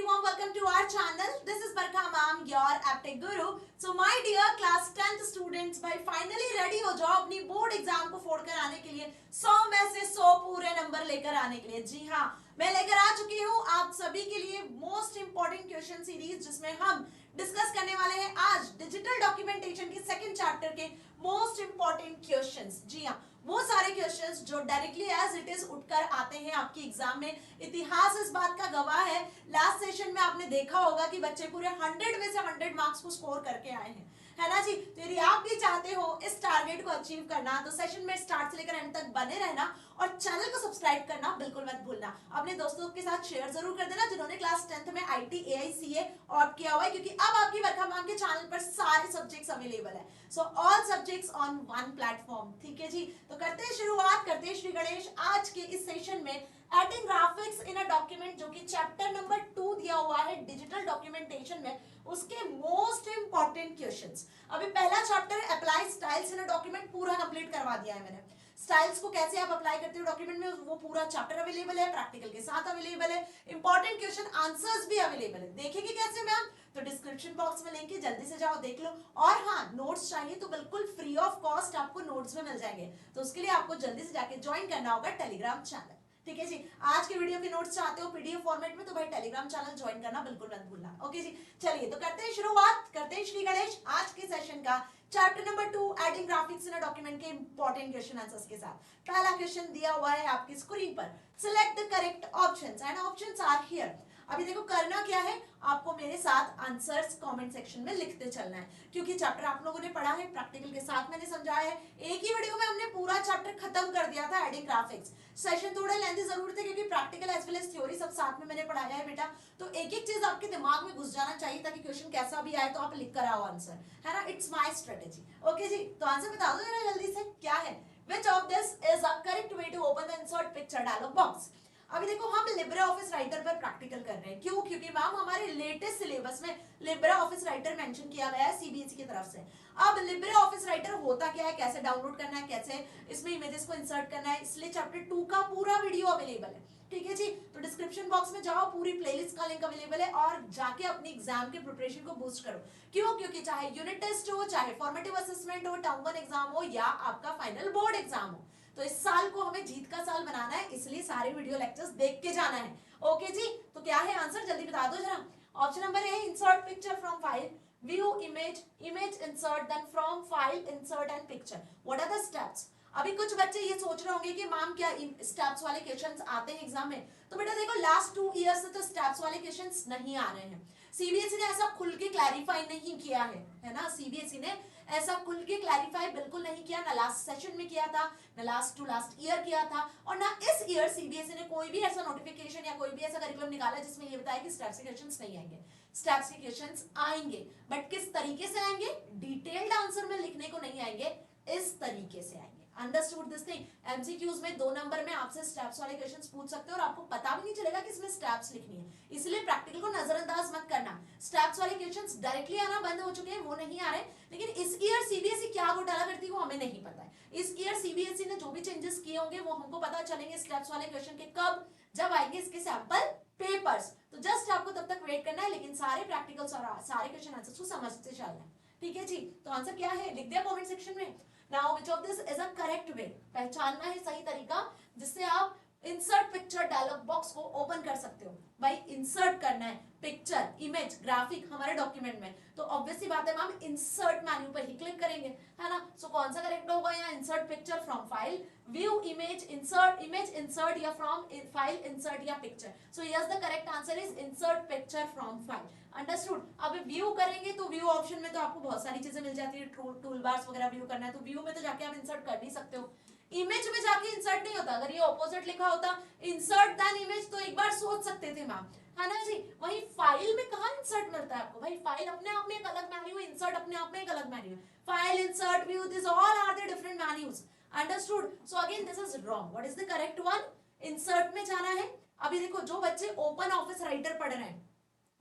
warm welcome to our channel. This is Barkha ma'am, your Aptech Guru. So my dear class 10th students, भाई finally ready हो जाओ अपनी board exam को फोड़ कर आने के लिए 100 में से 100 पूरे नंबर लेकर आने के लिए। जी हाँ, मैं लेकर आ चुकी हूँ आप सभी के लिए मोस्ट इंपॉर्टेंट क्वेश्चन सीरीज, जिसमें हम डिस्कस करने वाले हैं आज डिजिटल डॉक्यूमेंटेशन के सेकंड चैप्टर के मोस्ट इंपॉर्टेंट क्वेश्चंस। जी हाँ, वो सारे क्वेश्चंस जो डायरेक्टली एज इट इज उठकर आते हैं आपकी एग्जाम में। इतिहास इस बात का गवाह है, लास्ट सेशन में आपने देखा होगा कि बच्चे पूरे 100 में से 100 मार्क्स को स्कोर करके आए हैं, है ना जी। तो यदि आप भी चाहते हो इस टारगेट को अचीव करना, तो सेशन में स्टार्ट से लेकर एंड तक बने रहना और चैनल को सब्सक्राइब करना बिल्कुल मत भूलना। अपने दोस्तों के साथ शेयर जरूर कर देना जिन्होंने क्लास 10th में ITAI CA ऑप्ट किया हुआ है, क्योंकि अब आपकी वर्खा मैम के चैनल पर सारे सब्जेक्ट्स अवेलेबल है। So all subjects on one platform. ठीक है जी, तो करते हैं शुरुआत, करते हैं श्री गणेश आज के इस सेशन में adding graphics in a document, जो कि चैप्टर नंबर 2 दिया हुआ है डिजिटल डॉक्यूमेंटेशन में, उसके मोस्ट इंपॉर्टेंट क्वेश्चंस। अभी पहला chapter apply styles in a document पूरा कंप्लीट करवा दिया है मैंने। स्टाइल्स को कैसे आप अप्लाई करते हो डॉक्यूमेंट में, वो पूरा चैप्टर अवेलेबल है, प्रैक्टिकल के साथ अवेलेबल है, इंपॉर्टेंट क्वेश्चन आंसर्स भी अवेलेबल है। देखेंगे कैसे मैम, तो डिस्क्रिप्शन बॉक्स में लिंक है, जल्दी से जाओ देख लो। और हाँ, नोट्स चाहिए तो बिल्कुल फ्री ऑफ कॉस्ट आपको नोट्स में मिल जाएंगे, तो उसके लिए आपको जल्दी से जाके ज्वाइन करना होगा टेलीग्राम चैनल। ठीक है जी, आज के वीडियो के नोट्स चाहते हो पीडीएफ फॉर्मेट में, तो भाई टेलीग्राम चैनल ज्वाइन करना बिल्कुल मत भूलना। ओके जी, चलिए तो करते हैं शुरुआत, करते हैं श्री गणेश आज के सेशन का chapter number 2 adding graphics in a document के इंपॉर्टेंट क्वेश्चन आंसर्स के साथ। पहला क्वेश्चन दिया हुआ है आपकी स्क्रीन पर, select the correct options and options are here. अभी देखो करना क्या है, आपको मेरे साथ आंसर्स कमेंट सेक्शन में लिखते चलना है, क्योंकि चैप्टर आप लोगों ने पढ़ा है, प्रैक्टिकल के साथ मैंने समझाया है। एक ही वीडियो में हमने पूरा चैप्टर खत्म कर दिया था एडिंग ग्राफिक्स। सेशन थोड़ा लेंथी जरूर थे, क्योंकि practical as well as theory सब साथ में मैंने पढ़ाया है बेटा, तो एक एक चीज आपके दिमाग में घुस जाना चाहिए, ताकि क्वेश्चन कैसा भी आए तो आप लिख कर आओ आंसर, है ना। It's my strategy. ओके जी, तो आंसर बता दो जरा जल्दी से, क्या है। Which of this is a correct way to open the insert picture dialog box. अभी देखो हम लिब्रे ऑफिस राइटर पर प्रैक्टिकल कर रहे हैं, क्यों, क्योंकि मैम हमारे लेटेस्ट सिलेबस में लिब्रे ऑफिस राइटर मेंशन किया गया है सीबीएसई की तरफ से। अब लिब्रे ऑफिस राइटर होता क्या है, कैसे डाउनलोड करना है, कैसे इसमें इमेजेस को इंसर्ट करना है, इसलिए चैप्टर 2 का पूरा वीडियो अवेलेबल है। ठीक है जी, तो डिस्क्रिप्शन बॉक्स में जाओ, पूरी प्लेलिस्ट का लिंक अवेलेबल है, और जाके अपनी एग्जाम के प्रिपरेशन को बूस्ट करो। क्यों, क्योंकि चाहे यूनिट टेस्ट हो, चाहे फॉर्मेटिव असेसमेंट हो, टर्म 1 एग्जाम हो, या आपका फाइनल बोर्ड एग्जाम हो, तो इस साल को हमें जीत का साल बनाना है, इसलिए सारे वीडियो लेक्चर्स देख के जाना है। ओके जी, तो क्या है आंसर जल्दी बता दो जरा। Option number a, insert picture from file, view image, image insert, then from file insert and picture. What are the steps. अभी कुछ बच्चे ये सोच रहे होंगे कि मैम क्या स्टेप्स वाले क्वेश्चंस आते हैं एग्जाम में, तो बेटा देखो लास्ट 2 ईयर्स से तो स्टेप्स वाले क्वेश्चंस नहीं आ रहे हैं। सीबीएसई ने ऐसा खुल के क्लैरिफाई नहीं किया है ना, सीबीएसई ने ऐसा खुल के क्लैरिफाई बिल्कुल नहीं किया, ना लास्ट सेशन में किया था, ना लास्ट टू लास्ट ईयर किया था, और ना इस ईयर सीबीएसई ने कोई भी ऐसा नोटिफिकेशन या कोई भी ऐसा करिकुलम निकाला जिसमें ये बताया कि स्टेप्स के क्वेश्चंस नहीं आएंगे। स्टेप्स के क्वेश्चंस आएंगे, बट किस तरीके से आएंगे, डिटेल्ड आंसर में लिखने को नहीं आएंगे, इस तरीके से आएंगे। Understood this thing. एमसीक्यूज में 2 नंबर में आपसे स्टेप्स वाले क्वेश्चंस पूछ सकते हो, और आपको पता भी नहीं चलेगा कि इसमें स्टेप्स लिखनी है, इसलिए प्रैक्टिकल को नजरअंदाज मत करना। स्टेप्स वाले क्वेश्चंस डायरेक्टली आना बंद हो चुके हैं, वो नहीं आ रहे, लेकिन इस ईयर सीबीएसई क्या घोटाला करती है वो हमें नहीं पता है। इस ईयर सीबीएसई ने जो भी चेंजेस किए होंगे वो हमको पता चलेंगे स्टेप्स वाले क्वेश्चन के कब, जब आएंगे इसके सैंपल पेपर्स। तो जस्ट आपको तब तक वेट करना है, लेकिन सारे प्रैक्टिकल्स और सारे क्वेश्चन आंसर्स को समझते चलना है। ठीक है जी, तो आंसर क्या है लिख दिया कमेंट सेक्शन में। Now which of this is a correct वे, पहचानना है सही तरीका जिससे आप इंसर्ट पिक्चर डायलॉग बॉक्स को ओपन कर सकते हो। भाई इंसर्ट करना है पिक्चर, इमेज, ग्राफिक हमारे डॉक्यूमेंट में, तो ऑब्वियसली बात है मैम इंसर्ट मेन्यू पर ही क्लिक करेंगे, है ना। सो कौन सा करेक्ट होगा यहाँ, insert picture from file, view image insert, या फ्रॉम फाइल इंसर्ट या picture. So yes the correct answer is insert picture from file. Understood. अब व्यू करेंगे तो व्यू ऑप्शन में तो आपको बहुत सारी चीजें मिल जाती है, टूल बार्स वगैरह व्यू करना है तो व्यू में तो जाके आप इंसर्ट कर नहीं सकते हो। इमेज में जाके इंसर्ट नहीं होता, अगर ये ऑपोजिट लिखा होता इंसर्ट देन इमेज तो एक बार सोच सकते थे मैम, है ना जी। वही फाइल में कहाँ इंसर्ट मिलता है आपको, भाई फाइल अपने आप में एक अलग मेन्यू है, इंसर्ट अपने आप में एक अलग मेन्यू है। File, insert, view, this all are the different menus. Understood. So again this is wrong. What is the correct one, insert में जाना है। अभी देखो जो बच्चे ओपन ऑफिस राइटर पढ़ रहे हैं,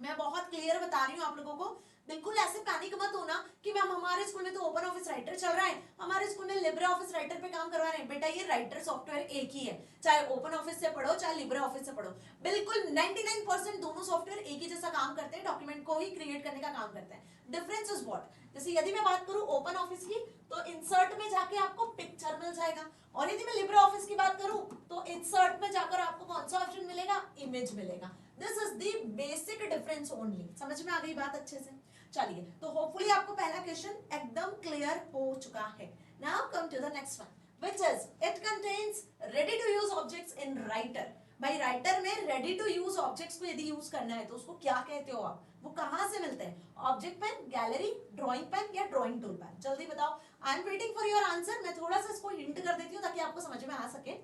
मैं बहुत क्लियर बता रही हूँ आप लोगों को, बिल्कुल ऐसे पैनिक मत होना कि मैम हमारे स्कूल में तो ओपन ऑफिस राइटर चल रहा है, हमारे स्कूल में लिब्रे ऑफिस राइटर पे काम करवा रहे हैं। बेटा ये राइटर सॉफ्टवेयर एक ही है, चाहे ओपन ऑफिस से पढ़ो चाहे लिब्रे ऑफिस से पढ़ो, बिल्कुल 99% दोनों सॉफ्टवेयर एक ही जैसा काम करते हैं, डॉक्यूमेंट को ही क्रिएट करने का काम करते हैं। डिफरेंस इज व्हाट, जैसे यदि मैं बात करूं ओपन ऑफिस की तो इंसर्ट में जाके आपको पिक्चर मिल जाएगा, और यदि मैं लिब्रे ऑफिस की बात करूं तो इंसर्ट में जाकर आपको कौन सा ऑप्शन मिलेगा, इमेज मिलेगा। This is the basic difference only. समझ में आ गई बात अच्छे से? चलिए, तो होपफुली आपको पहला क्वेश्चन एकदम क्लियर हो चुका है। Now come to the next one, which is it contains ready to use objects in Writer. भाई राइटर में रेडी टू यूज ऑब्जेक्ट्स को यदि यूज करना है तो उसको क्या कहते हो आप, वो कहां से मिलते हैं? Object pane, gallery, drawing pane या ड्राइंग टूल पेन? जल्दी बताओ, I am waiting for your answer. मैं थोड़ा सा इसको हिंट कर देती हूँ ताकि आपको समझ में आ सके।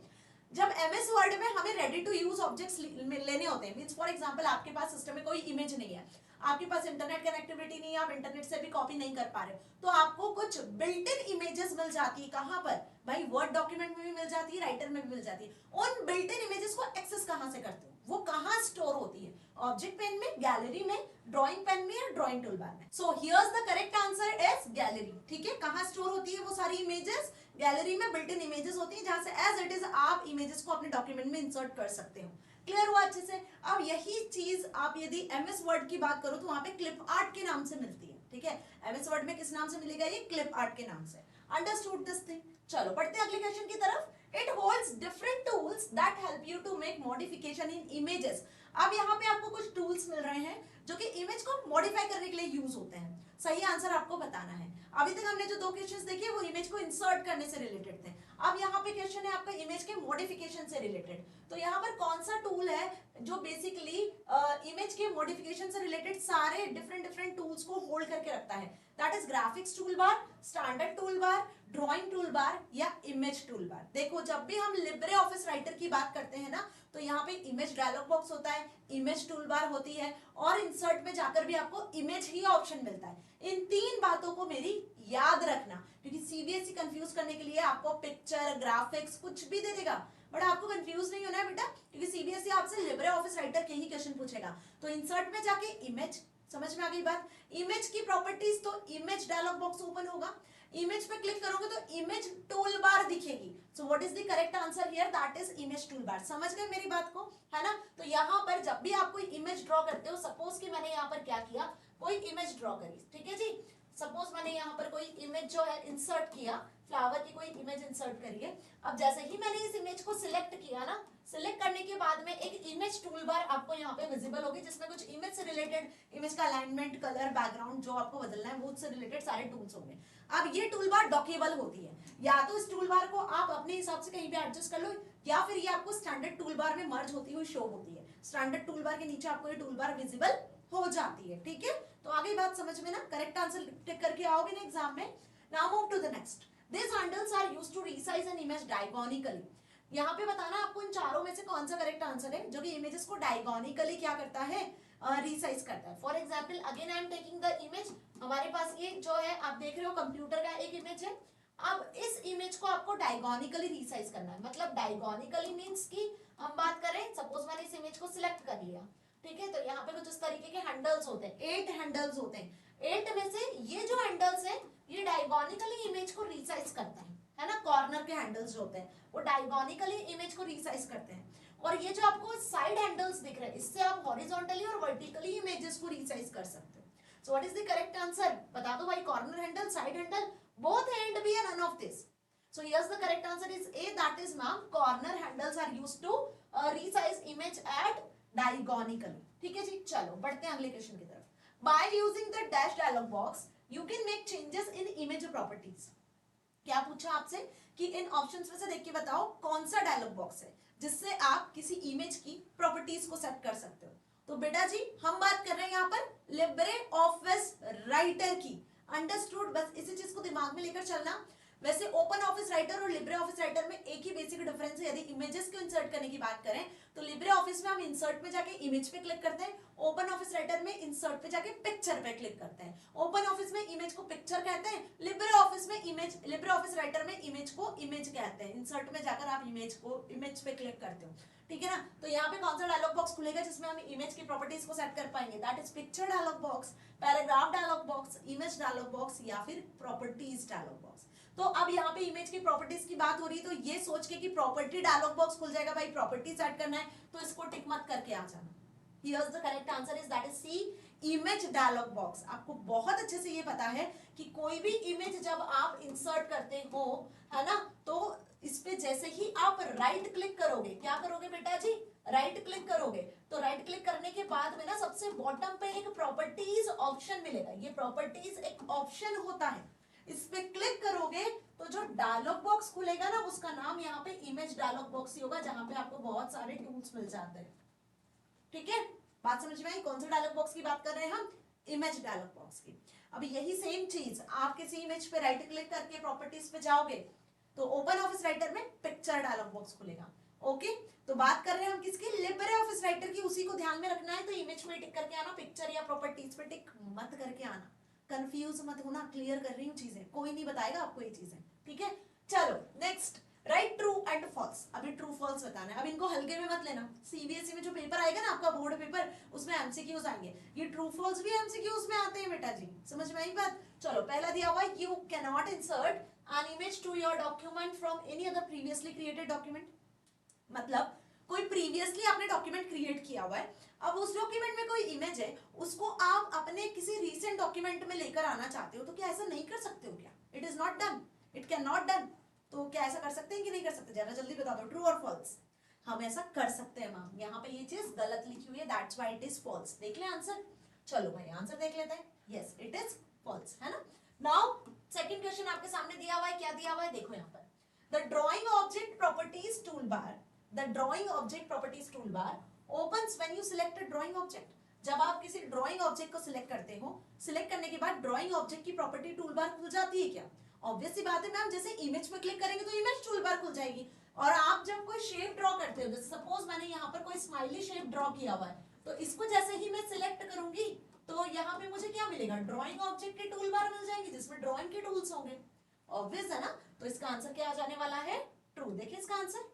जब एमएस वर्ड में हमें रेडी टू यूज ऑब्जेक्ट्स लेने होते हैं, मींस फॉर एग्जांपल आपके पास सिस्टम में कोई इमेज नहीं है, आपके पास इंटरनेट कनेक्टिविटी नहीं है, आप इंटरनेट से भी कॉपी नहीं कर पा रहे, तो आपको कुछ बिल्ट इन इमेजेस मिल जाती है। कहां पर भाई? वर्ड डॉक्यूमेंट में भी मिल जाती है, राइटर में भी मिल जाती है। उन बिल्ट इन इमेजेस को एक्सेस कहां से करते हो, वो कहां स्टोर होती है? ऑब्जेक्ट पेन में, गैलरी में, ड्राइंग पेन में या ड्राइंग टूल बार में? So here's the correct answer is gallery. ठीक है, कहां स्टोर होती है वो सारी इमेजेस? गैलरी में बिल्ट इन इमेजेस होती है, जहां से एज इट इज आप इमेजेस को अपने डॉक्यूमेंट में इंसर्ट कर सकते हो। क्लियर हुआ अच्छे से? अब यही चीज आप यदि एमएस वर्ड की बात करो तो वहां पे क्लिप आर्ट के नाम से मिलती है। ठीक है, एमएस वर्ड में किस नाम से मिलेगा? ये क्लिप आर्ट के नाम से। Understood this thing? चलो बढ़ते हैं अगले क्वेश्चन की तरफ। It holds different tools that help you to make modification in images. अब यहाँ पे आपको कुछ टूल्स मिल रहे हैं जो कि इमेज को मॉडिफाई करने के लिए यूज होते हैं। सही आंसर आपको बताना है। अभी तक हमने जो दो क्वेश्चंस देखे वो इमेज को इंसर्ट करने से रिलेटेड थे। अब यहाँ पे क्वेश्चन है आपका इमेज के मॉडिफिकेशन से रिलेटेड। तो यहाँ पर कौन सा टूल है जो बेसिकली इमेज के मॉडिफिकेशन से रिलेटेड सारे डिफरेंट टूल्स को होल्ड करके रखता है? That is graphics tool bar, standard tool bar, drawing tool बार या इमेज टूल बार। देखो जब भी हम लिब्रे ऑफिस राइटर की बात करते हैं ना, तो यहाँ पे इमेज डायलॉग बॉक्स होता है, इमेज टूल बार होती है, और इंसर्ट में जाकर भी आपको इमेज ही ऑप्शन मिलता है। इन तीन बातों को मेरी याद रखना, क्योंकि सीबीएसई कंफ्यूज करने के लिए आपको पिक्चर, ग्राफिक्स कुछ भी दे देगा, बट आपको कंफ्यूज नहीं होना है बेटा, क्योंकि सीबीएसई आपसे लिब्रे ऑफिस राइटर के ही क्वेश्चन पूछेगा। तो इंसर्ट में जाके इमेज, समझ में आ गई बात? इमेज की प्रॉपर्टीज, तो इमेज डायलॉग बॉक्स ओपन होगा, इमेज पे क्लिक करोगे तो इमेज टूल बार दिखेगी। सो what is the correct answer here? That is image tool bar. समझ गए मेरी बात को, है ना? तो यहाँ पर जब भी आप कोई इमेज ड्रॉ करते हो, सपोज कि मैंने यहाँ पर क्या किया, कोई इमेज ड्रॉ करी, ठीक है जी, सपोज मैंने यहाँ पर कोई इमेज जो है इंसर्ट किया, फ्लावर की कोई इमेज इंसर्ट करिए। अब जैसे ही मैंने इस इमेज को सिलेक्ट किया ना, सिलेक्ट करने के बाद में एक इमेज टूल बार आपको यहाँ पे विजिबल होगी, जिसमें कुछ इमेज से रिलेटेड, इमेज का अलाइनमेंट, कलर, बैकग्राउंड जो आपको बदलना है वो से रिलेटेड सारे टूल्स होंगे। अब ये टूल बार डॉकेबल होती है, या तो इस टूल बार को आप अपने हिसाब से कहीं पे एडजस्ट कर लो, या फिर ये आपको स्टैंडर्ड टूल बार में मर्ज होती हुई शो होती है। स्टैंडर्ड टूल बार के नीचे आपको ये टूल बार विजिबल हो जाती है। ठीक है, तो आगे बात समझ में ना? करेक्ट आंसर टिक करके आओगे ना एग्जाम में। Now move to the next. These handles are used to resize an image diagonically. यहाँ पे बताना आपको इन चारों में से कौन सा करेक्ट आंसर है जो कि इमेजेस को डायगोनिकली क्या करता है? रिसाइज करता है। For example again I am taking the image, हमारे पास ये जो है आप देख रहे हो कंप्यूटर का एक इमेज है। अब इस इमेज को आपको डायगोनिकली रिसाइज करना है। मतलब डायगोनिकली मीन्स की हम बात करें, सपोज मैंने इस इमेज को सिलेक्ट कर लिया, ठीक है, तो यहाँ पे कुछ इस तरीके के हैंडल्स होते हैं, 8 हैंडल्स होते हैं। 8 में से ये जो हैंडल्स है ये डायगोनिकली इमेज को रिसाइज करता है ना? कॉर्नर के हैंडल्स जो होते हैं वो डायगोनिकली इमेज को रिसाइज करते हैं। और ये जो आपको साइड हैंडल्स दिख रहे हैं, इससे आप हॉरिजॉन्टली और वर्टिकली इमेजेस को रिसाइज कर सकते हो। So what is the correct answer? बता दो भाई, corner handle, side handle, both and b and none of this. So yes, the correct answer is A. That is, ma'am, corner handles are used to resize image at diagonically. ठीक है जी, चलो बढ़ते हैं अगले question की तरफ। By using the dash dialog box, you can make changes in image properties. क्या पूछा आपसे कि इन ऑप्शंस में से देख के बताओ कौन सा डायलॉग बॉक्स है जिससे आप किसी इमेज की प्रॉपर्टीज को सेट कर सकते हो। तो बेटा जी हम बात कर रहे हैं यहाँ पर लिब्रे ऑफिस राइटर की। अंडरस्टूड? बस इसी चीज को दिमाग में लेकर चलना। वैसे ओपन ऑफिस राइटर और लिब्रे ऑफिस राइटर में एक ही बेसिक डिफरेंस है। यदि इमेजेस को इंसर्ट करने की बात करें तो लिब्रे ऑफिस में हम इंसर्ट पे जाके इमेज पे क्लिक करते हैं, ओपन ऑफिस राइटर में इंसर्ट पे जाके पिक्चर पे क्लिक करते हैं। ओपन ऑफिस में इमेज को पिक्चर कहते हैं, लिब्रे ऑफिस में इमेज, लिब्रे ऑफिस राइटर में इमेज को इमेज कहते हैं। इंसर्ट में जाकर आप इमेज को इमेज पे क्लिक करते हो, ठीक है ना। तो यहाँ पे कौन सा डायलॉग बॉक्स खुलेगा जिसमें हम इमेज की प्रॉपर्टीज को सेट कर पाएंगे? That is picture dialog box, paragraph dialog box, image dialog box या फिर प्रॉपर्टीज डायलॉग बॉक्स। तो अब यहाँ पे इमेज की प्रॉपर्टीज की बात हो रही है, तो ये सोच के कि प्रॉपर्टी डायलॉग बॉक्स खुल जाएगा, भाई प्रॉपर्टी सेट करना है तो इसको टिक मत करके आ जाना। Here's the correct answer is that is C, image dialog box. आपको बहुत अच्छे से ये पता है कि कोई भी इमेज जब आप इंसर्ट करते हो, है ना, तो इस पे जैसे ही आप राइट क्लिक करोगे, क्या करोगे बेटा जी? राइट क्लिक करोगे, तो राइट क्लिक करने के बाद में ना सबसे बॉटम पे एक प्रॉपर्टीज ऑप्शन मिलेगा। ये प्रॉपर्टीज एक ऑप्शन होता है, इस पे क्लिक करोगे तो जो डायलॉग बॉक्स खुलेगा ना उसका नाम यहाँ पे इमेज डायलॉग बॉक्स ही होगा, जहां पे आपको बहुत सारे टूल्स मिल जाते हैं। ठीक है, बात समझ में आई? कौन से डायलॉग बॉक्स की बात कर रहे हैं हम? इमेज डायलॉग बॉक्स की। अब यही सेम चीज आप किसी इमेज पे राइट क्लिक करके प्रॉपर्टीज पे जाओगे तो ओपन ऑफिस राइटर में पिक्चर डायलॉग बॉक्स खुलेगा। ओके, तो बात कर रहे हैं हम किसकी? लिब्रे ऑफिस राइटर की। उसी को ध्यान में रखना है, तो इमेज में टिक करके आना, पिक्चर या प्रॉपर्टीज पे टिक मत करके आना। कंफ्यूज मत होना, क्लियर कर रही हूँ चीजें, कोई नहीं बताएगा आपको ये चीजें, ठीक है। चलो next, right true and false. अभी ट्रू फॉल्स बताना है। अब इनको हल्के में मत लेना, सीबीएसई में जो पेपर आएगा ना आपका बोर्ड पेपर, उसमें एमसीक्यूज आएंगे। ये ट्रू फॉल्स भी एमसीक्यूज में आते हैं बेटा जी, समझ में आई बात? चलो पहला दिया हुआ है, you can not insert an image to your document from any other previously created document. मतलब कोई प्रीवियसली आपने डॉक्यूमेंट क्रिएट किया हुआ है, अब उस डॉक्यूमेंट में कोई इमेज है, उसको आप अपने किसी रीसेंट डॉक्यूमेंट में लेकर आना चाहते हो, तो क्या ऐसा नहीं कर सकते हो क्या? It is not done, it can not done. तो क्या ऐसा कर सकते हैं कि नहीं कर सकते? जरा जल्दी बता दो, ट्रू और फॉल्स। हम ऐसा कर सकते हैं मैम, यहाँ पे ये चीज गलत लिखी हुई है, that's why it is false. देख ले आंसर, चलो भाई आंसर देख लेते हैं। यस इट इज फॉल्स, है ना। नाउ सेकंड क्वेश्चन आपके सामने दिया हुआ है, क्या दिया हुआ है देखो यहाँ पर। The drawing object properties tool bar, the drawing object properties tool bar opens when you select a drawing object। जब आप किसी ड्राइंग ऑब्जेक्ट को सिलेक्ट करते हो, सिलेक्ट करने के बाद ड्राइंग ऑब्जेक्ट की प्रॉपर्टी टूल बार खुल जाती है क्या? ऑब्वियस सी बात है मैम, जैसे इमेज पे क्लिक करेंगे तो इमेज टूल बार खुल जाएगी। और आप जब कोई शेप ड्रॉ करते हो, जैसे सपोज मैंने यहाँ पर कोई स्माइली शेप ड्रॉ किया हुआ है, तो इसको जैसे ही मैं सिलेक्ट करूंगी तो यहाँ पे मुझे क्या मिलेगा? ड्राइंग ऑब्जेक्ट की टूल बार मिल जाएगी जिसमें ड्राइंग के टूल्स होंगे। ऑब्वियस है ना, तो इसका आंसर क्या आ जाने वाला है? ट्रू। देखिए इसका आंसर,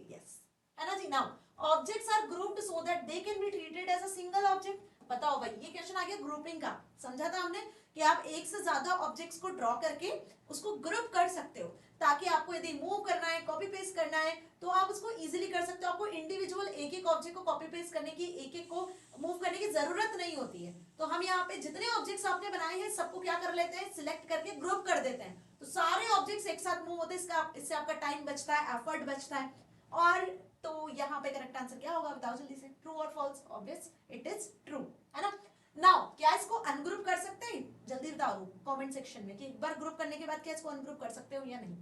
यस, है ना जी। Now objects are grouped so that they can be treated as a single object. पता हो भाई, ये क्वेश्चन आ गया ग्रुपिंग का। समझा था हमने कि आप एक से ज्यादा ऑब्जेक्ट्स को ड्रॉ करके उसको ग्रुप कर सकते हो, ताकि आपको यदि मूव करना है, कॉपी पेस्ट करना है, तो आप उसको इजीली कर सकते हो। आपको इंडिविजुअल एक एक ऑब्जेक्ट को कॉपी पेस्ट करने की, एक एक को मूव करने की जरूरत नहीं होती है। तो हम यहाँ पे जितने ऑब्जेक्ट्स आपने बनाए हैं सबको क्या कर लेते हैं? सिलेक्ट करके ग्रुप कर देते हैं, तो सारे ऑब्जेक्ट्स एक साथ मूव होते हैं। इससे आपका टाइम बचता है, एफर्ट बचता है। और तो यहाँ पे करेक्ट आंसर क्या होगा बताओ जल्दी से? ट्रू और false? Obvious it is true, है ना। नाउ क्या इसको अनग्रुप कर सकते हैं? जल्दी बताओ कमेंट सेक्शन में कि एक बार ग्रुप करने के बाद क्या इसको अनग्रुप कर सकते हो या नहीं।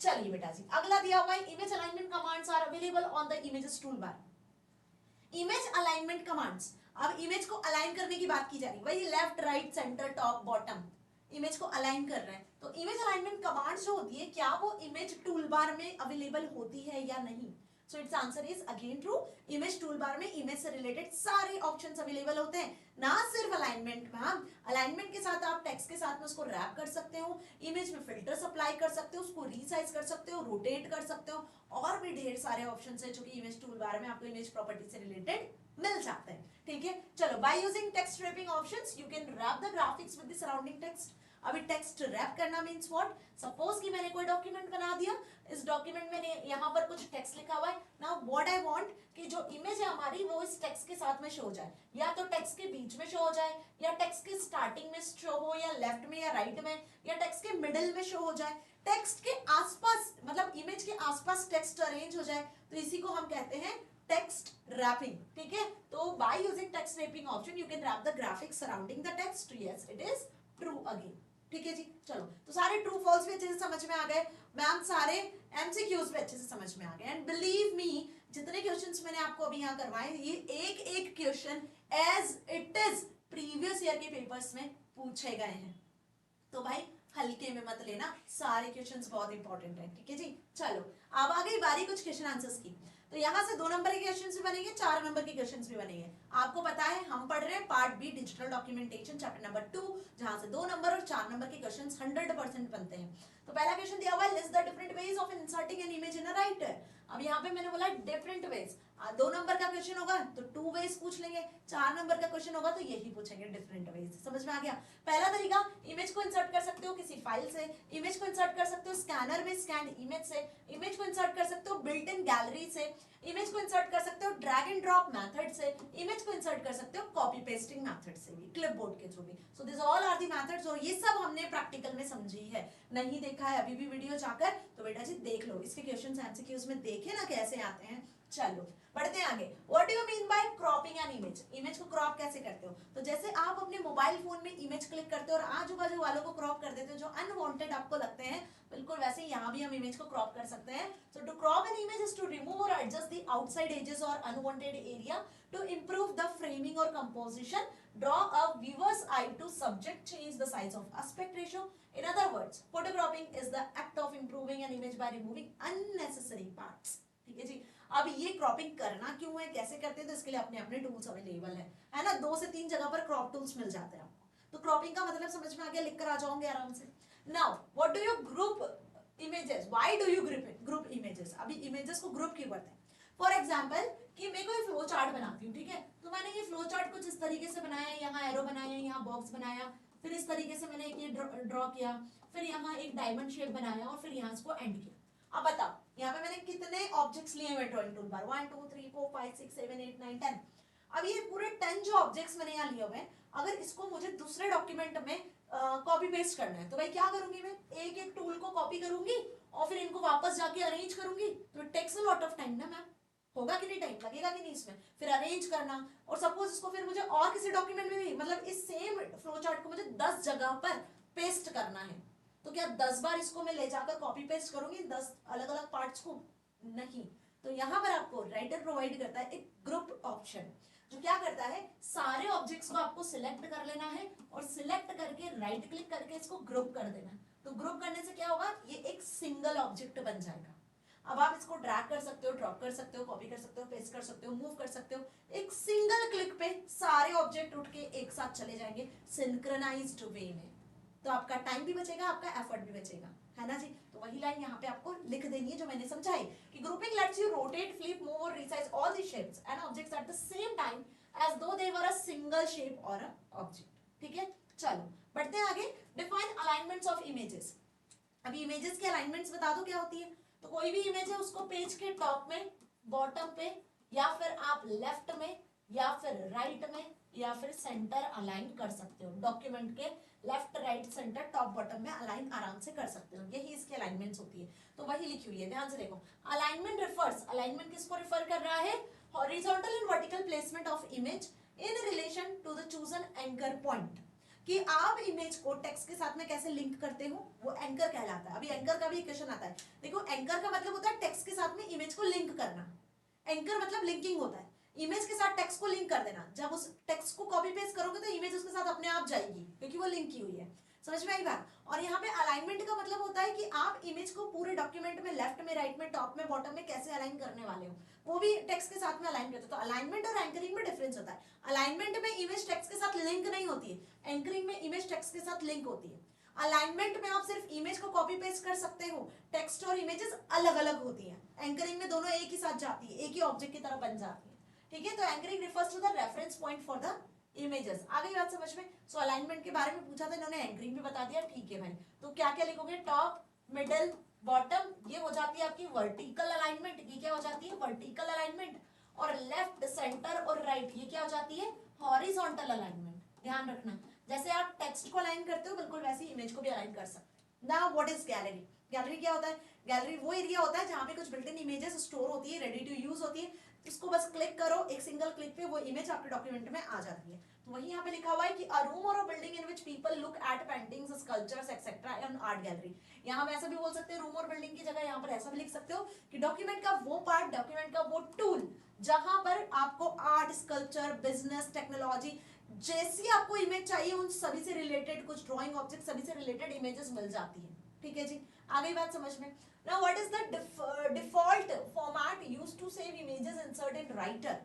चलिए बेटा जी, अगला दिया हुआ है, image alignment commands are available on the images tool bar. Image alignment commands, अब इमेज को अलाइन करने की बात की जा रही है, वही left right centre top bottom, image को अलाइन कर रहे हैं। तो इमेज अलाइनमेंट कमांड्स जो होती है, क्या वो इमेज टूल बार में अवेलेबल होती है या नहीं? So it's answer is again true. Image tool bar में इमेज से रिलेटेड सारे ऑप्शंस अवेलेबल होते हैं, ना सिर्फ अलाइनमेंट मैम। अलाइनमेंट के साथ आप टेक्स्ट के साथ में उसको रैप कर सकते हो, इमेज में फिल्टर्स अप्लाई कर सकते हो, उसको रीसाइज कर सकते हो, रोटेट कर सकते हो, और भी ढेर सारे ऑप्शंस है जो कि इमेज टूल बार में आपको इमेज प्रॉपर्टी से रिलेटेड मिल जाते हैं। ठीक है, चलो by using text wrapping options you can wrap the graphics with the surrounding text. अभी टेक्स्ट रैप करना मींस व्हाट? सपोज कि मैंने कोई डॉक्यूमेंट बना दिया, इस डॉक्यूमेंट में यहाँ पर कुछ टेक्स्ट लिखा हुआ है। नाउ व्हाट आई वांट कि जो इमेज है हमारी वो इस टेक्स्ट के साथ में शो हो जाए, या तो टेक्स्ट के बीच में शो हो जाए, या टेक्स्ट के स्टार्टिंग में शो हो, या लेफ्ट में या राइट में, या टेक्स्ट के मिडिल में शो हो जाए, टेक्स्ट के आसपास, मतलब इमेज के आसपास टेक्स्ट अरेंज हो जाए, तो इसी को हम कहते हैं टेक्स्ट रैपिंग। ठीक है, तो by using text wrapping option you can wrap the graphics surrounding the text. Yes it is true again. ठीक है जी, चलो तो सारे ट्रू फॉल्स भी अच्छे से समझ में आ गए मैम, सारे एमसीक्यूज भी अच्छे से समझ में आ गए। एंड बिलीव मी, जितने क्वेश्चंस मैंने आपको अभी यहाँ करवाए, ये एक एक question as it is previous year के पेपर्स में पूछे गए हैं। तो भाई हल्के में मत लेना, सारे क्वेश्चंस बहुत इंपॉर्टेंट हैं, ठीक है जी। चलो अब आ गई बारी कुछ क्वेश्चन आंसर्स की। तो यहाँ से 2 नंबर के क्वेश्चंस भी बनेंगे, 4 नंबर के क्वेश्चंस भी बनेंगे। आपको पता है हम पढ़ रहे हैं part b digital documentation chapter number 2, जहां से 2 नंबर और 4 नंबर के क्वेश्चंस 100% बनते हैं। तो पहला क्वेश्चन दिया हुआ है, list the different ways of inserting an image in a writer. अब यहाँ पे मैंने बोला डिफरेंट वेज, 2 नंबर का क्वेश्चन होगा तो 2 वेज पूछ लेंगे, 4 नंबर का क्वेश्चन होगा तो यही पूछेंगे डिफरेंट वेज। समझ में आ गया। पहला तरीका, इमेज को इंसर्ट कर सकते हो किसी फाइल से, इमेज को इंसर्ट कर सकते हो स्कैनर में स्कैन इमेज से, इमेज को इंसर्ट कर सकते हो बिल्ट इन गैलरी से, इमेज को इंसर्ट कर सकते हो ड्रैग एंड ड्रॉप मेथड से, इमेज को इंसर्ट कर सकते हो कॉपी पेस्टिंग मेथड से भी, क्लिपबोर्ड के थ्रू भी। So this all are the methods, और ये सब हमने प्रैक्टिकल में समझी है। नहीं देखा है अभी भी वीडियो जाकर तो बेटा जी देख लो, इसके क्वेश्चंस एमसीक्यूज में देखे ना कैसे आते हैं। चलो बढ़ते हैं आगे। What do you mean by cropping an image? Image को क्रॉप कैसे करते हो? तो जैसे आप अपने मोबाइल फोन में इमेज क्लिक करते हो और आजू बाजू वालों को क्रॉप कर देते हो जो अनवांटेड आपको लगते हैं, बिल्कुल वैसे ही यहाँ भी हम इमेज को क्रॉप कर सकते हैं। So to crop an image is to remove और एडजस्ट द आउटसाइड एजेस और unwanted area to improve the framing और composition, draw a viewer's eye to subject, change the size of aspect ratio. In other words, photocropping is the act of improving an image by removing unnecessary parts. ठीक है जी। अब ये cropping करना क्यों है, कैसे करते हैं, तो इसके लिए अपने अपने टूल्स अवेलेबल है ना। 2 से 3 जगह पर क्रॉप टूल्स मिल जाते हैं आपको। तो क्रॉपिंग का मतलब समझ में आ गया, लिख कर आ जाओगे आराम से। Now what do you group images, why do you group images? अभी इमेजेस को ग्रुप क्यों करते हैं? फॉर एग्जाम्पल कि मैं कोई फ्लो चार्ट बनाती हूँ, ठीक है, तो मैंने ये फ्लो चार्ट कुछ इस तरीके से बनाया, यहाँ एरो बनाया, यहाँ बॉक्स बनाया, फिर इस तरीके से मैंने एक ये ड्रॉ किया, फिर यहाँ एक डायमंड शेप बनाया और फिर यहाँ इसको एंड किया। अब बताओ यहाँ पे मैंने कितने ऑब्जेक्ट्स लिए हुए ड्रॉइंग टूल पर? 1 2 3 4 5 6 7 8 9 10। अब ये पूरे 10 जो ऑब्जेक्ट्स मैंने यहाँ लिए हुए हैं, अगर इसको मुझे दूसरे डॉक्यूमेंट में कॉपी पेस्ट करना है तो भाई क्या करूंगी, मैं एक एक टूल को कॉपी करूंगी और फिर इनको वापस जाके अरेंज करूंगी, तो it takes a lot of time ना मैम। होगा कि नहीं, टाइम लगेगा कि नहीं इसमें, फिर अरेंज करना, और सपोज इसको फिर मुझे और किसी डॉक्यूमेंट में भी, मतलब इस सेम फ्लो चार्ट को मुझे 10 जगह पर पेस्ट करना है, तो क्या 10 बार इसको मैं ले जाकर कॉपी पेस्ट करूंगी 10 अलग अलग पार्ट्स को? नहीं। तो यहाँ पर आपको राइटर प्रोवाइड करता है एक ग्रुप ऑप्शन, जो क्या करता है, सारे ऑब्जेक्ट्स को आपको सिलेक्ट कर लेना है और सिलेक्ट करके राइट क्लिक करके इसको ग्रुप कर देना। तो ग्रुप करने से क्या होगा, ये एक सिंगल ऑब्जेक्ट बन जाएगा। अब आप इसको ड्रैग कर सकते हो, ड्रॉप कर सकते हो, कॉपी कर सकते हो, पेस्ट कर सकते हो, मूव कर सकते हो, एक सिंगल क्लिक पे सारे ऑब्जेक्ट उठ के एक साथ चले जाएंगे सिंक्रोनाइज्ड वे में। तो आपका टाइम भी बचेगा, आपका एफर्ट भी बचेगा, है ना जी। तो वही लाइन यहाँ पे आपको लिख देनी है जो मैंने समझाई कि grouping lets you rotate, flip, move और resize all the shapes and objects at the same time as though they were a single shape और अ ऑब्जेक्ट। ठीक है, चलो बढ़ते हैं आगे। Define alignments of images. अभी इमेजेस की अलाइनमेंट्स बता दो क्या होती है। तो कोई भी इमेज है उसको पेज के टॉप में, बॉटम पे, या फिर आप लेफ्ट में, या फिर राइट में, या फिर सेंटर अलाइन कर सकते हो। डॉक्यूमेंट के left, right, centre, top, bottom में अलाइन आराम से कर सकते हो, यही इसकी अलाइनमेंट्स होती है। तो वही लिखी हुई है, ध्यान से देखो। अलाइनमेंट रिफर्स, अलाइनमेंट किसको रिफर कर रहा है, horizontal and vertical placement of image in relation to the chosen anchor point, कि आप इमेज को टेक्स्ट के साथ में कैसे लिंक करते हो, वो एंकर कहलाता है। अभी एंकर का भी क्वेश्चन आता है, देखो एंकर का मतलब होता है टेक्स्ट के साथ में इमेज को लिंक करना। एंकर मतलब लिंकिंग होता है, इमेज के साथ टेक्स्ट को लिंक कर देना। जब उस टेक्स्ट को कॉपी पेस्ट करोगे तो इमेज उसके साथ अपने आप जाएगी क्योंकि वो लिंक की हुई है। समझ में आई बात। और यहाँ पे अलाइनमेंट का मतलब होता है कि आप इमेज को पूरे डॉक्यूमेंट में लेफ्ट में, राइट में, टॉप में, बॉटम में कैसे अलाइन करने वाले हो, वो भी टेक्स्ट के साथ में अलाइन करते हो। तो अलाइनमेंट और एंकरिंग में डिफरेंस होता है। अलाइनमेंट में इमेज टेक्स्ट के साथ लिंक नहीं होती है, एंकरिंग में इमेज टेक्स्ट के साथ लिंक होती है। अलाइनमेंट में आप सिर्फ इमेज को कॉपी पेस्ट कर सकते हो, टेक्स्ट और इमेजेस अलग अलग होती हैं। एंकरिंग में दोनों एक ही साथ जाती है, एक ही ऑब्जेक्ट की तरह बन जाती है। ठीक है, तो anchoring refers to the reference point for the images. आ गई बात समझ में। सो अलाइनमेंट के बारे में पूछा था, इन्होंने एंकरिंग भी बता दिया। ठीक है भाई, तो क्या क्या लिखोगे, टॉप, मिडिल, बॉटम, ये हो जाती है आपकी वर्टिकल अलाइनमेंट। ये क्या हो जाती है, वर्टिकल अलाइनमेंट। और लेफ्ट, सेंटर और राइट, ये क्या हो जाती है, हॉरिजॉन्टल अलाइनमेंट। ध्यान रखना, जैसे आप टेक्स्ट को अलाइन करते हो बिल्कुल वैसे ही इमेज को भी अलाइन कर सकते हो। Now what is gallery. Gallery क्या होता है, गैलरी वो एरिया होता है जहां पे कुछ बिल्ट इन इमेजेस स्टोर होती है, रेडी टू यूज होती है। इसको बस क्लिक करो, एक सिंगल क्लिक पे वो इमेज आपके डॉक्यूमेंट में आ जाती है। तो वही यहाँ पे लिखा हुआ है कि अ रूम और a building in which people look at paintings, sculptures etcetera in art gallery. यहाँ पे ऐसा भी बोल सकते हैं, रूम और बिल्डिंग की जगह यहाँ पर ऐसा भी लिख सकते हो कि डॉक्यूमेंट का वो पार्ट, डॉक्यूमेंट का वो टूल जहां पर आपको आर्ट, स्कल्पचर, बिजनेस, टेक्नोलॉजी, जैसी आपको इमेज चाहिए उन सभी से रिलेटेड कुछ ड्राइंग ऑब्जेक्ट सभी से रिलेटेड इमेजेस मिल जाती है। ठीक है जी, आ गई बात समझ में। Now what is the default format used to save images insert in Writer.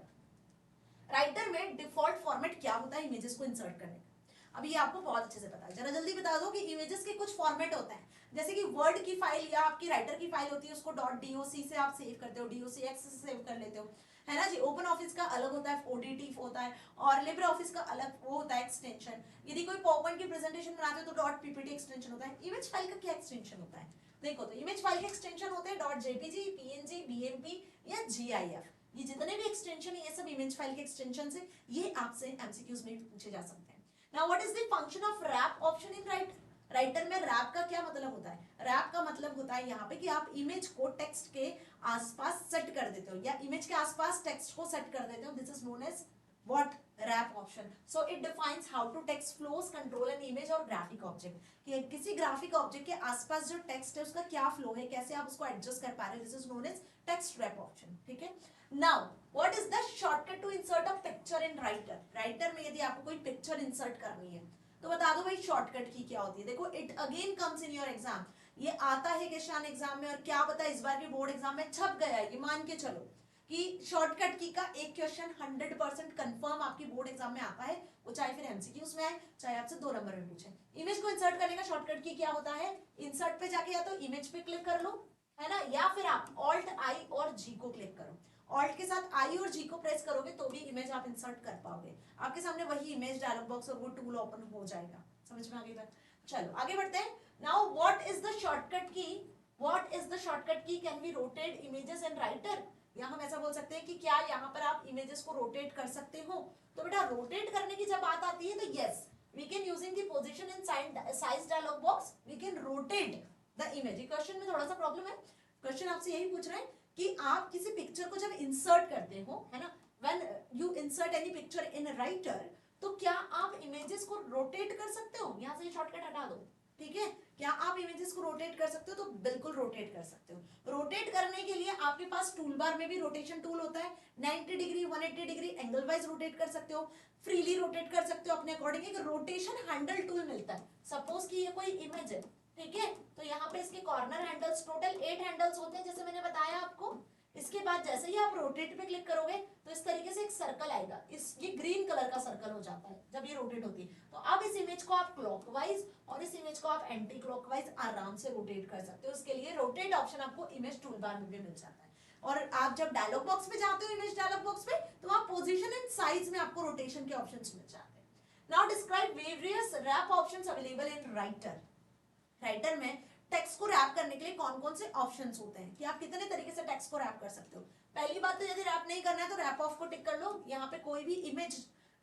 Writer में डिफॉल्ट फॉर्मेट क्या होता है इमेजेस को इंसर्ट करने का? अभी ये आपको बहुत अच्छे से पता है, जरा जल्दी बता दो कि इमेजेस के कुछ फॉर्मेट होते हैं। जैसे कि वर्ड की फाइल या आपकी राइटर की फाइल होती है, उसको .doc से आप सेव करते हो, docx से सेव कर लेते हो, है ना जी। ओपन ऑफिस का अलग होता है, ओडीटी होता है, और लिब्रे ऑफिस का अलग वो होता है एक्सटेंशन। यदि कोई पावरपॉइंट की प्रेजेंटेशन बनाते हो तो .ppt एक्सटेंशन होता है। इमेज फाइल का क्या एक्सटेंशन होता है? देखो, तो इमेज फाइल के एक्सटेंशन होते हैं .jpg, png, bmp या gif। ये जितने भी एक्सटेंशन है ये सब इमेज फाइल के एक्सटेंशन है। ये आपसे एमसीक्यूज में पूछे जा सकते हैं। Now what is the function of wrap option in Writer? Writer में रैप का क्या मतलब होता है? रैप का मतलब होता है यहाँ पे कि आप इमेज को टेक्स्ट के आसपास सेट कर देते हो, या इमेज के आसपास टेक्स्ट को सेट कर देते हो। This is known as what? Wrap option. So it defines how to text flows control an image और ग्राफिक ऑब्जेक्ट, कि किसी ग्राफिक ऑब्जेक्ट के आसपास जो टेक्स्ट है उसका क्या फ्लो है, कैसे आप उसको एडजस्ट कर पा रहे हो। This is known as text wrap option. ठीक है। Now what is the shortcut to insert a picture in Writer? Writer में यदि आपको कोई पिक्चर इंसर्ट करनी है तो बता दो भाई शॉर्टकट की क्या होती है। देखो, it again comes in your exam, ये आता है किसान एग्जाम में, और क्या पता इस बार के बोर्ड एग्जाम में छप गया है, ये मान के चलो कि शॉर्टकट की का एक क्वेश्चन 100% कंफर्म आपकी बोर्ड एग्जाम में आता है, वो चाहे फिर एमसीक्यूज में आए, चाहे आपसे 2 नंबर में पूछे। इमेज को इंसर्ट करने का शॉर्टकट की क्या होता है? इंसर्ट पे जाके या तो इमेज पे क्लिक कर लो, है ना, या फिर आप ऑल्ट आई और जी को क्लिक करो। ऑल्ट के साथ आई और जी को प्रेस करोगे तो भी इमेज आप इंसर्ट कर पाओगे। आपके सामने वही इमेज डायलॉग बॉक्स और वो टूल ओपन हो जाएगा। समझ में आ गई बात? चलो आगे बढ़ते हैं। Now what is the shortcut key? What is the shortcut key can we rotate images in Writer? या हम ऐसा बोल सकते हैं कि क्या यहाँ पर आप इमेजेस को रोटेट कर सकते हो? तो बेटा रोटेट करने की जब बात आती है तो yes, we can using the position in size dialog box we can rotate the image. Question में थोड़ा सा प्रॉब्लम है, क्वेश्चन आपसे यही पूछ रहे हैं कि आप किसी पिक्चर को जब इंसर्ट करते हो, है ना, when you insert any picture in writer, तो क्या आप इमेजेस को रोटेट कर सकते हो? यहां से शॉर्टकट हटा दो। ठीक है, क्या आप इमेजेस को रोटेट कर सकते हो? तो बिल्कुल रोटेट कर सकते हो। रोटेट करने के लिए आपके पास टूल बार में भी रोटेशन टूल होता है, 90 degree 180 degree angle wise rotate कर सकते हो, फ्रीली रोटेट कर सकते हो अपने अकॉर्डिंग। एक रोटेशन हैंडल टूल मिलता है। सपोज कि ये कोई इमेज है, ठीक है, तो यहाँ पे इसके कॉर्नर हैंडल्स टोटल 8 हैंडल्स होते हैं जैसे मैंने बताया आपको। इसके बाद जैसे ही आप रोटेट पे क्लिक करोगे तो इस तरीके से एक सर्कल आएगा, इस ये ग्रीन कलर का सर्कल हो जाता है जब ये रोटेट होती है। तो अब इस इमेज को आप क्लॉकवाइज और इस इमेज को आप एंटी क्लॉकवाइज आराम से रोटेट कर सकते हो। उसके लिए रोटेट ऑप्शन आपको इमेज टूल बार में भी मिल जाता है। और आप जब डायलॉग बॉक्स में जाते हो, इमेज डायलॉग बॉक्स में, तो आप पोजीशन एंड साइज में आपको रोटेशन के ऑप्शंस मिल जाते हैं। Now describe various wrap options available in Writer. Writer में टेक्स्ट को रैप करने के लिए कौन कौन से ऑप्शंस होते हैं, कि आप कितने तरीके से टेक्स्ट को रैप कर सकते हो। पहली बात तो यदि रैप नहीं करना है तो रैप ऑफ को टिक कर लो, यहाँ पे कोई भी इमेज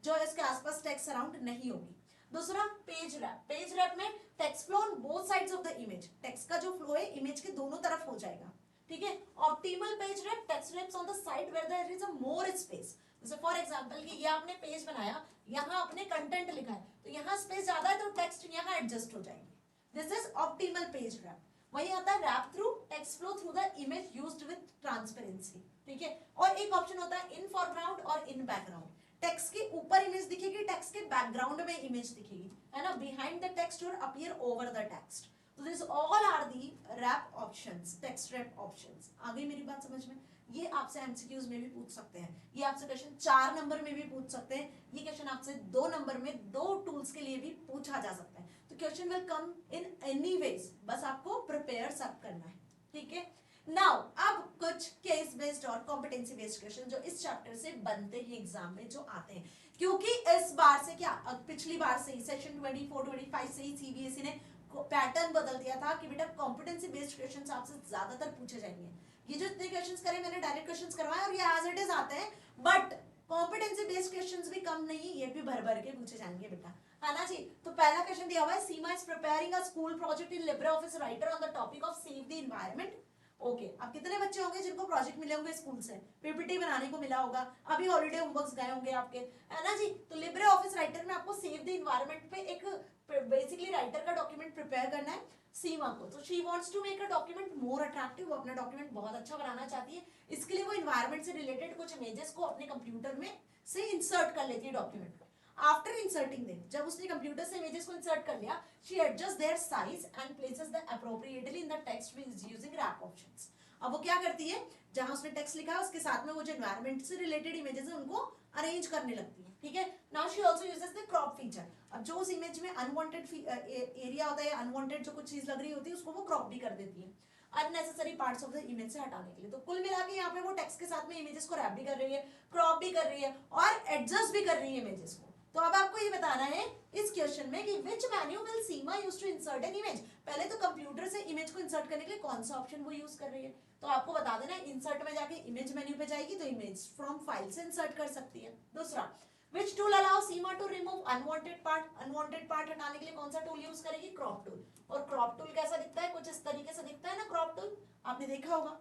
जो है इसके आसपास टेक्स्ट सराउंड नहीं होगी। दूसरा पेज रैप। पेज रैप में text flow on both sides of the image, text का जो फ्लो है इमेज के दोनों तरफ हो जाएगा। ठीक है। Optimal page wrap, text wraps on the side where there is a more space. जैसे फॉर एग्जांपल कि ये आपने पेज बनाया, यहाँ आपने कंटेंट लिखा है, तो यहाँ स्पेस ज्यादा है तो टेक्स्ट यहाँ एडजस्ट हो जाएगी। This is optimal page wrap. वही आता है wrap through text flow through the image used with transparency. ठीक है। और एक ऑप्शन होता है इन फोरग्राउंड और इन बैकग्राउंड। टेक्स्ट के ऊपर इमेज दिखेगी, टेक्स्ट के बैकग्राउंड में इमेज दिखेगी, है ना, बिहाइंड द टेक्स्ट और अपीयर ओवर द टेक्स्ट। तो this all are the wrap options, text wrap options. आ गई मेरी बात समझ में? ये आपसे एमसीक्यूज में भी पूछ सकते हैं, ये आपसे क्वेश्चन 4 नंबर में भी पूछ सकते हैं, ये क्वेश्चन आपसे 2 नंबर में 2 टूल्स के लिए भी पूछा जा सकता है। तो question will come in any ways, बस आपको प्रिपेयर सब करना है। ठीक है। नाउ अब कुछ केस बेस्ड और कॉम्पिटेंसी बेस्ड क्वेश्चन जो इस चैप्टर से बनते हैं एग्जाम में, जो आते हैं, क्योंकि इस बार से क्या, पिछली बार से ही सेशन 24-25 से ही सीबीएसई ने पैटर्न बदल दिया था कि बेटा कॉम्पिटेंसी बेस्ड क्वेश्चन आपसे ज्यादातर पूछे जाएंगे। ये जो इतने क्वेश्चंस करे मैंने डायरेक्ट क्वेश्चंस करवाए और ये एज इट इज आते हैं, बट कॉम्पिटेंसी बेस्ड क्वेश्चंस भी कम नहीं, ये भी भर भर के पूछे जाएंगे बेटा, है ना जी। तो पहला क्वेश्चन दिया हुआ है, Seema is preparing a school project in Libre Office Writer on the topic of save the environment. Okay, अब कितने बच्चे होंगे जिनको प्रोजेक्ट मिले होंगे स्कूल से, पीपीटी बनाने को मिला होगा, अभी हॉलीडे होमवर्क्स गए होंगे आपके, है ना जी। तो लिब्रे ऑफिस राइटर में आपको सेव द एनवायरनमेंट पे एक बेसिकली राइटर का डॉक्यूमेंट प्रिपेयर करना है सीमा को। तो she wants to make a document more attractive, वो अपना डॉक्यूमेंट बहुत अच्छा बनाना चाहती है, इसके लिए वो एनवायरनमेंट से रिलेटेड कुछ इमेजेस को अपने कंप्यूटर में से इंसर्ट कर लेती है डॉक्यूमेंट में। आफ्टर इंसर्टिंग देम, जब उसने कंप्यूटर से इमेजेस को इंसर्ट कर लिया, she adjust their size and places the appropriately in the text with using wrap options. अब वो क्या करती है, जहां उसने टेक्स्ट लिखा है उसके साथ में वो जो एनवायरनमेंट से रिलेटेड इमेजेस है उनको अरेंज करने लगती है, ठीक है। Now she also uses the crop feature. अब जो उस इमेज में अनवांटेड एरिया होता है, अनवांटेड जो कुछ चीज लग रही होती है उसको वो क्रॉप भी कर देती है unnecessary parts of the image से हटाने के लिए। तो कुल मिला के यहाँ पे वो टेक्स्ट के साथ में इमेजेस को रैप भी कर रही है, क्रॉप भी कर रही है और एडजस्ट भी कर रही है इमेजेस को। तो अब आपको ये बताना है इस क्वेश्चन में कि which menu will Seema use to insert an image. पहले तो कंप्यूटर से इमेज को इंसर्ट करने के लिए कौन सा ऑप्शन वो यूज कर रही है, तो आपको बता देना इंसर्ट में जाके इमेज मेन्यू पे जाएगी तो इमेज फ्रॉम फाइल से इंसर्ट कर सकती है। दूसरा, which tool allows Seema to remove unwanted part, unwanted part हटाने के लिए कौन सा टूल यूज करेगी, क्रॉप टूल। और क्रॉप टूल कैसा दिखता है, कुछ इस तरीके से दिखता है ना क्रॉप टूल, आपने देखा होगा।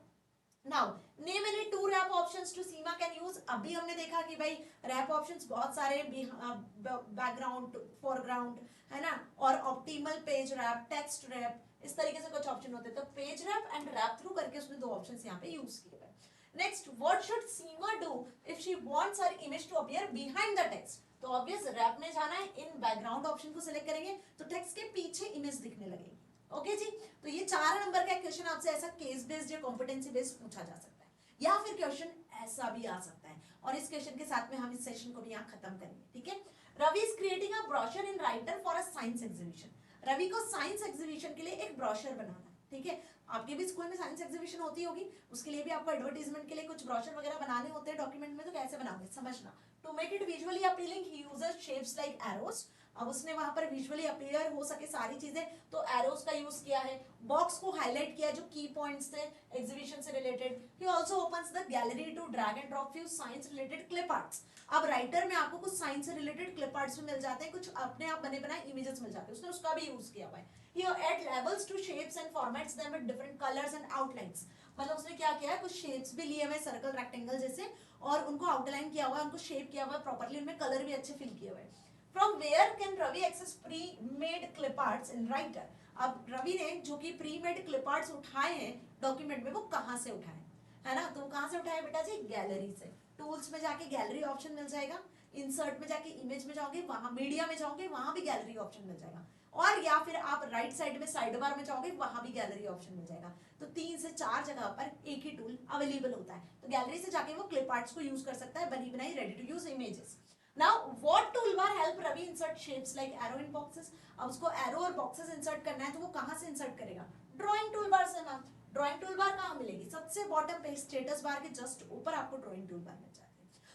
Now name any two wrap options to Seema can use. अभी हमने देखा कि भाई रैप ऑप्शंस बहुत सारे, बैकग्राउंड, फोरग्राउंड, है ना, और optimal page wrap, text wrap, इस तरीके से कुछ ऑप्शन होते हैं। तो page wrap and wrap through करके उसने दो ऑप्शंस यहाँ पे यूज किए हैं। Next, what should Seema do if she wants her image to appear behind the text. तो ऑब्वियस रैप में जाना है, इन बैकग्राउंड ऑप्शन को सिलेक्ट करेंगे तो टेक्स्ट के पीछे इमेज दिखने लगेगी। ओके जी, तो ये 4 नंबर का क्वेश्चन आपसे ऐसा केस बेस्ड या कॉम्पिटेंसी बेस्ड पूछा जा सकता है, या फिर क्वेश्चन ऐसा भी आ सकता है। और इस क्वेश्चन के साथ में हम इस सेशन को भी यहाँ खत्म करेंगे, ठीक है। Ravi is creating a brochure in Writer for a science exhibition. Ravi को साइंस एग्जीबिशन के लिए एक ब्रोशर बनाना है, ठीक है। आपके भी स्कूल में साइंस एग्जीबिशन होती होगी, उसके लिए भी आपको एडवर्टाइजमेंट के लिए कुछ ब्रोशर वगैरह बनाने होते हैं डॉक्यूमेंट में, तो कैसे बनाओगे समझना। To make it visually appealing he uses shapes like arrows. अब उसने वहां पर विजुअली अपीयर हो सके सारी चीजें, तो एरोस का यूज किया है। बॉक्स को हाईलाइट किया जो की पॉइंट्स थे एग्जीबिशन से related. He also opens the gallery to drag and drop few science related clip arts. अब राइटर में आपको कुछ साइंस से रिलेटेड क्लिप आर्ट्स भी मिल जाते हैं, कुछ अपने आप बने बनाए इमेजेस मिल जाते हैं, उसने उसका भी यूज किया हुआ है। He add labels to shapes and formats them with different colors and outlines। मतलब उसने क्या किया है, कुछ शेप्स भी लिए हुए सर्कल, रेक्टेंगल जैसे, और उनको आउटलाइन किया हुआ है, उनको शेप किया हुआ है प्रॉपर्ली, उनमें कलर भी अच्छे फिल किए हुए हैं। From where can Ravi access pre-made clip arts in writer? अब रवि ने जो कि प्री-मेड क्लिप आर्ट्स उठाए हैं डॉक्यूमेंट में, वो कहाँ से उठाए, है ना, तो कहाँ से उठाए बेटा जी, गैलरी से। टूल्स में जाके गैलरी ऑप्शन मिल जाएगा, इंसर्ट में जाके इमेज में जाओगे वहां, मीडिया में जाओगे वहां भी गैलरी ऑप्शन मिल जाएगा, और या फिर आप राइट साइड में साइड बार में जाओगे वहां भी गैलरी ऑप्शन मिल जाएगा। तो 3 से 4 जगह पर एक ही टूल अवेलेबल होता है, तो गैलरी से जाके वो क्लिप आर्ट्स को यूज कर सकता है, बनी बनाई ready to use images. Now what toolbar help रवि insert shapes like arrow in boxes. अब उसको एरो और बॉक्सेस इंसर्ट करना है तो वो कहां से इंसर्ट करेगा, ड्राइंग टूलबार से मैम। ड्राइंग टूलबार कहां मिलेगी, सबसे बॉटम पे स्टेटस बार के जस्ट ऊपर आपको ड्राइंग टूलबार मिल जाएगा।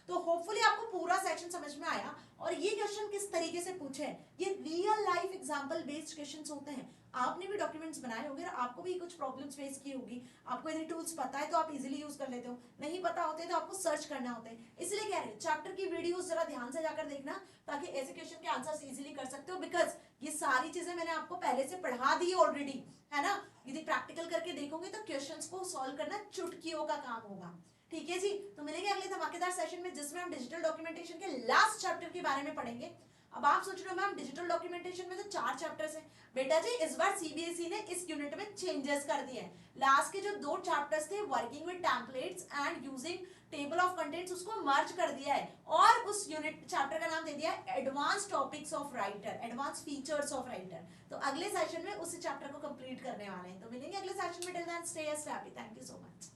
तो होपफुली आपको पूरा सेक्शन समझ में आया। और ये क्वेश्चन किस तरीके से पूछे हैं, ये real life example based questions होते हैं। आपने भी डॉक्यूमेंट्स बनाए होंगे, आपको भी कुछ प्रॉब्लम्स फेस की होगी, आपको यदि टूल्स पता है तो आप इजीली यूज कर लेते हो, नहीं पता होते तो आपको सर्च करना होता है। इसलिए कह रहे हैं चैप्टर की वीडियोस जरा ध्यान से जाकर देखना, ताकि ऐसे क्वेश्चन के आंसर्स इजीली कर सकते हो, बिकॉज ये सारी चीजें मैंने आपको पहले से पढ़ा दी ऑलरेडी, है ना। यदि प्रैक्टिकल करके देखोगे तो क्वेश्चंस को सॉल्व करना चुटकियों का काम होगा, ठीक है जी। तो मिलेंगे अगले धमाकेदार सेशन में, जिसमें हम डिजिटल डॉक्यूमेंटेशन के लास्ट चैप्टर के बारे में पढ़ेंगे। अब आप सोच रहे हो मैम डिजिटल डॉक्यूमेंटेशन में तो 4 चैप्टर्स हैं। बेटा जी इस बार सीबीएसई ने इस यूनिट में चेंजेस कर दिए हैं। लास्ट के जो 2 चैप्टर्स थे, working with templates and using table of contents, उसको मर्ज कर दिया है, और उस यूनिट चैप्टर का नाम दे दिया है advance topics of writer, advance features of writer. तो अगले सेशन में उस चैप्टर को कंप्लीट करने वाले हैं। तो मिलेंगे अगले सेशन में, till then stay happy, thank you so much.